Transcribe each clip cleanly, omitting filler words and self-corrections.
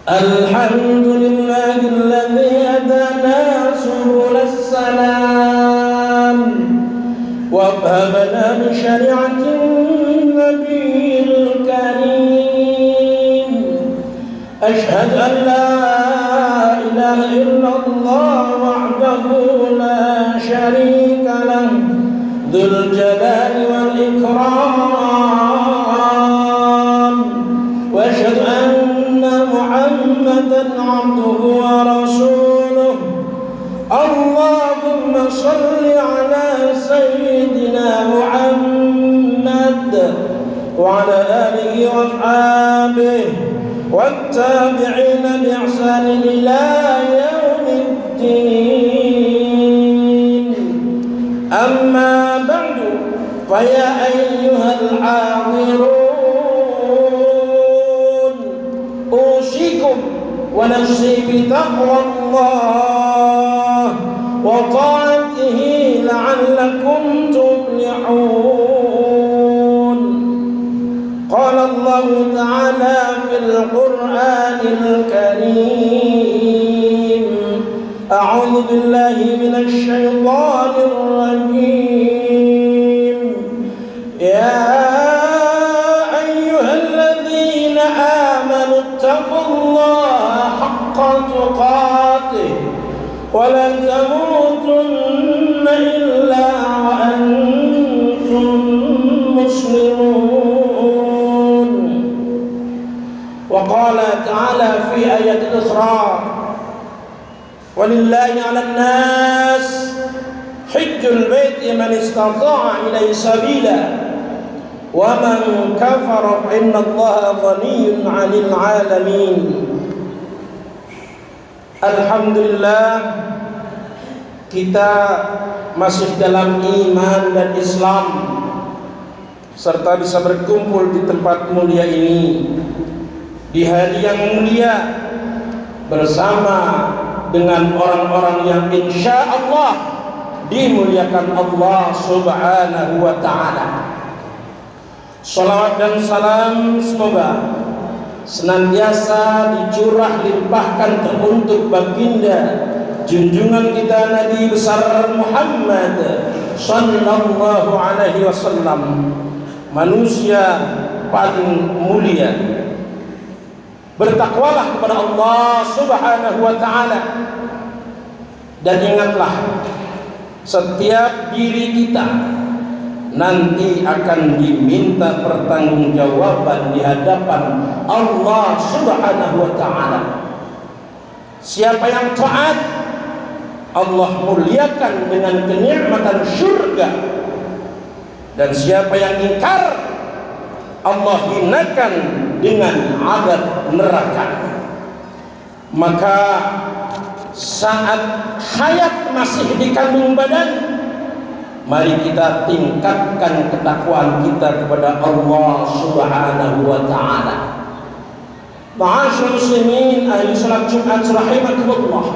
Alhamdulillahilladzi hadana subulal salam wa habana bi syari'atin nabiyil karim. Ashhadu an la ilaha illallah wahdahu la syarika lahu dzul jalali wal ikram. Wa ashhadu anna Muhammadan abduhu wa rasuluh. Allahumma salli ala sayyidina Muhammad wa ala alihi wa ashabihi والتابعين بإحسان إلى يوم الدين. أما بعد فيا أيها الحاضرون أوصيكم ونفسي بتقوى الله وطاعته لعلكم تفلحون. قال الله تعالى في القرآن الكريم: أعوذ بالله من الشيطان الرجيم. يا أيها الذين آمنوا اتقوا الله حق تقاته ولا تموتن إلا وأنتم مسلمون. وقال تعالى في آية أخرى: ولله على الناس حج البيت من استطاع إليه سبيلا ومن كفر فإن الله غني عن العالمين. Alhamdulillah, kita masih dalam iman dan Islam serta bisa berkumpul di tempat mulia ini di hari yang mulia bersama dengan orang-orang yang insya Allah dimuliakan Allah subhanahu wa ta'ala. Salawat dan salam semoga senantiasa dicurah limpahkan untuk baginda junjungan kita Nabi besar Muhammad sallallahu alaihi wasallam, manusia paling mulia. Bertakwalah kepada Allah subhanahu wa ta'ala, dan ingatlah setiap diri kita nanti akan diminta pertanggungjawaban di hadapan Allah subhanahu wa ta'ala. Siapa yang taat, Allah muliakan dengan kenikmatan surga, dan siapa yang ingkar, Allah hinakan dengan azab neraka. Maka saat hayat masih di kandung badan, mari kita tingkatkan ketakwaan kita kepada Allah subhanahu wa ta'ala. Ma'asyiral muslimin ahli salat Jumat rahimakumullah,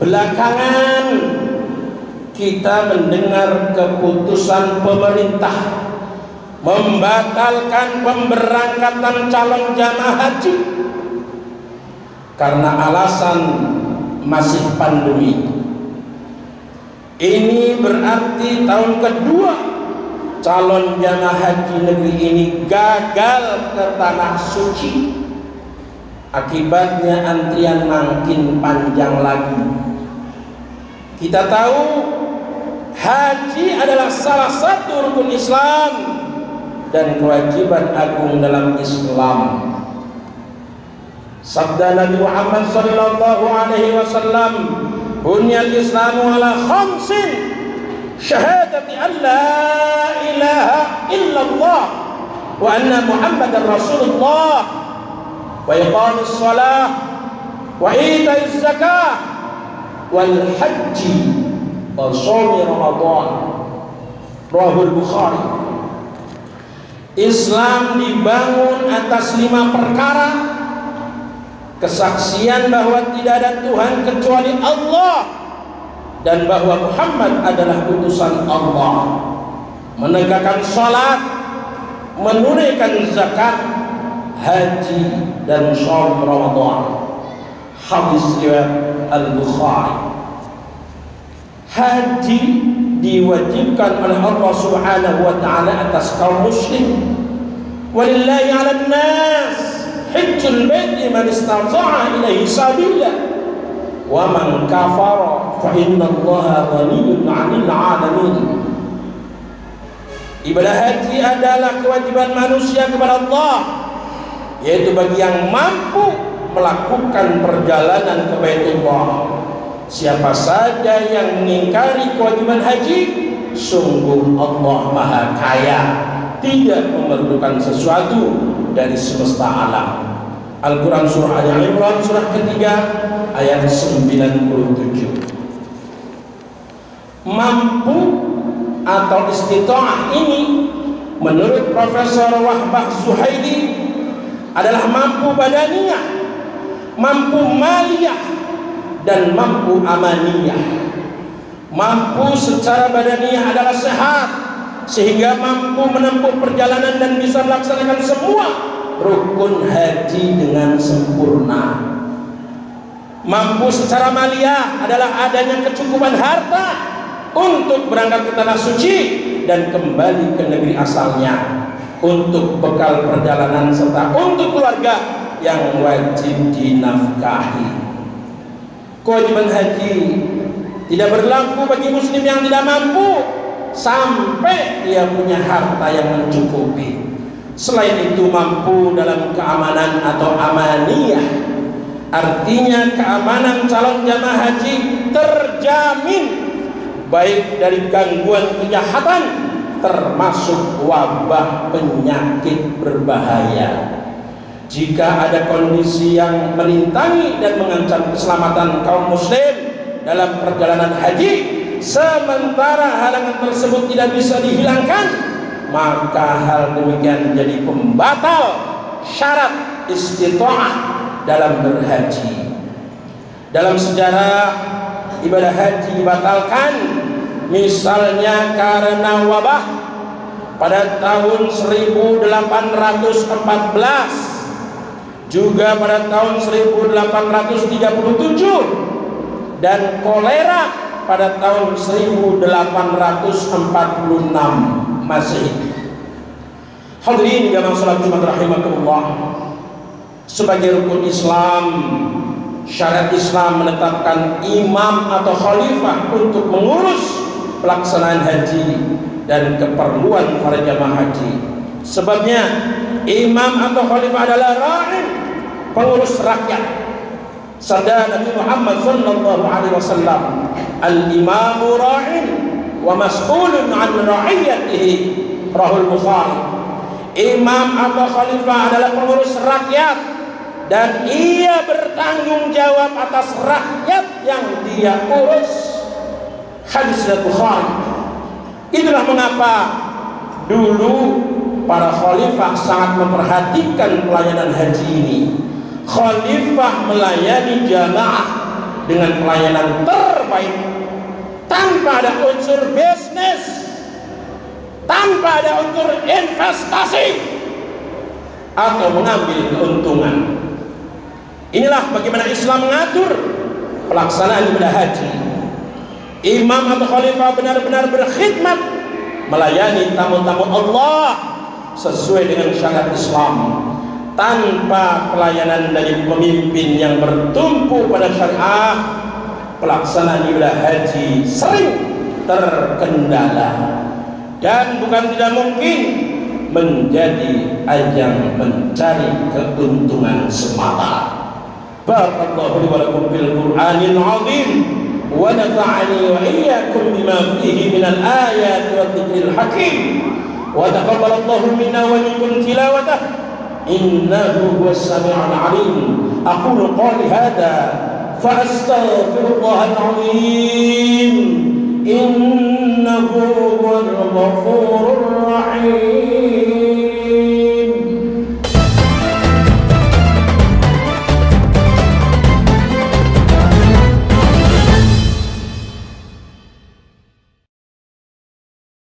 belakangan kita mendengar keputusan pemerintah membatalkan pemberangkatan calon jamaah haji karena alasan masih pandemi. Ini berarti tahun kedua calon jamaah haji negeri ini gagal ke tanah suci. Akibatnya antrian makin panjang lagi. Kita tahu haji adalah salah satu rukun Islam dan kewajiban agung dalam Islam. Sabda Nabi Muhammad sallallahu alaihi wasallam, bunyal Islamu ala khamsin: syahadati an la ilaha illallah wa anna Muhammadar Rasulullah, wa iqamis shalah, wa itaiz zakah, wal haji, wa shaumi Ramadan. Rawahul Bukhari. Islam dibangun atas 5 perkara: kesaksian bahwa tidak ada Tuhan kecuali Allah dan bahwa Muhammad adalah utusan Allah, menegakkan salat, menunaikan zakat, haji dan shaum Ramadan. Hadis riwayat Al-Bukhari. Haji diwajibkan oleh Allah Subhanahu wa taala atas kaum muslim. Walillahi 'alan nas hajjul baiti man istata'a ilaihi sabila. Wa man kafara fa innallaha ghaniyyun 'anil 'alamin. Ibadah haji adalah kewajiban manusia kepada Allah, yaitu bagi yang mampu melakukan perjalanan ke Baitullah. Siapa saja yang mengingkari kewajiban haji, sungguh Allah Maha Kaya, tidak memerlukan sesuatu dari semesta alam. Al-Quran surah Al-Imran surah ketiga ayat 97. Mampu atau istita'ah ini menurut Profesor Wahbah Zuhaili adalah mampu badaniyah, mampu maliyah, dan mampu amaniyah. Mampu secara badaniyah adalah sehat sehingga mampu menempuh perjalanan dan bisa melaksanakan semua rukun haji dengan sempurna. Mampu secara maliyah adalah adanya kecukupan harta untuk berangkat ke tanah suci dan kembali ke negeri asalnya, untuk bekal perjalanan serta untuk keluarga yang wajib dinafkahi. Kewajiban haji tidak berlaku bagi muslim yang tidak mampu sampai dia punya harta yang mencukupi. Selain itu mampu dalam keamanan atau amaniyah, artinya keamanan calon jamaah haji terjamin baik dari gangguan kejahatan termasuk wabah penyakit berbahaya. Jika ada kondisi yang merintangi dan mengancam keselamatan kaum muslim dalam perjalanan haji, sementara halangan tersebut tidak bisa dihilangkan, maka hal demikian jadi pembatal syarat istita'ah dalam berhaji. Dalam sejarah, ibadah haji dibatalkan misalnya karena wabah pada tahun 1814, juga pada tahun 1837, dan kolera pada tahun 1846 Masehi. Hadirin jamaah salat Jumat rahimakumullah, sebagai rukun Islam, syariat Islam menetapkan imam atau khalifah untuk mengurus pelaksanaan haji dan keperluan para jamaah haji. Sebabnya imam atau khalifah adalah ra'i, pengurus rakyat. Sabda Nabi Muhammad sallallahu alaihi wasallam, al-imamu ra'in wa mas'ulun 'an ra'iyatihi, rahul Bukhari. Imam atau khalifah adalah pengurus rakyat dan ia bertanggung jawab atas rakyat yang dia urus. Hadis dari Bukhari. Itulah mengapa dulu para khalifah sangat memperhatikan pelayanan haji ini. Khalifah melayani jamaah dengan pelayanan terbaik, tanpa ada unsur bisnis, tanpa ada unsur investasi atau mengambil keuntungan. Inilah bagaimana Islam mengatur pelaksanaan ibadah haji. Imam atau khalifah benar-benar berkhidmat melayani tamu-tamu Allah sesuai dengan syariat Islam, tanpa pelayanan dari pemimpin yang bertumpu pada syariah. Pelaksanaan ibadah haji sering terkendala dan bukan tidak mungkin menjadi ajang mencari keuntungan semata. Barakallahu li wa lakum fil Qur'anil 'azim wa nafa'ani wa iyyakum bima fihi minal ayati wa dzikril hakim wa taqabbalallahu minna wa minkum tilawatahu innahu huwas sami'ul 'alim. Aqulu qawli hadha fa astaghfirullahal 'azim innahu huwal ghafurur rahim.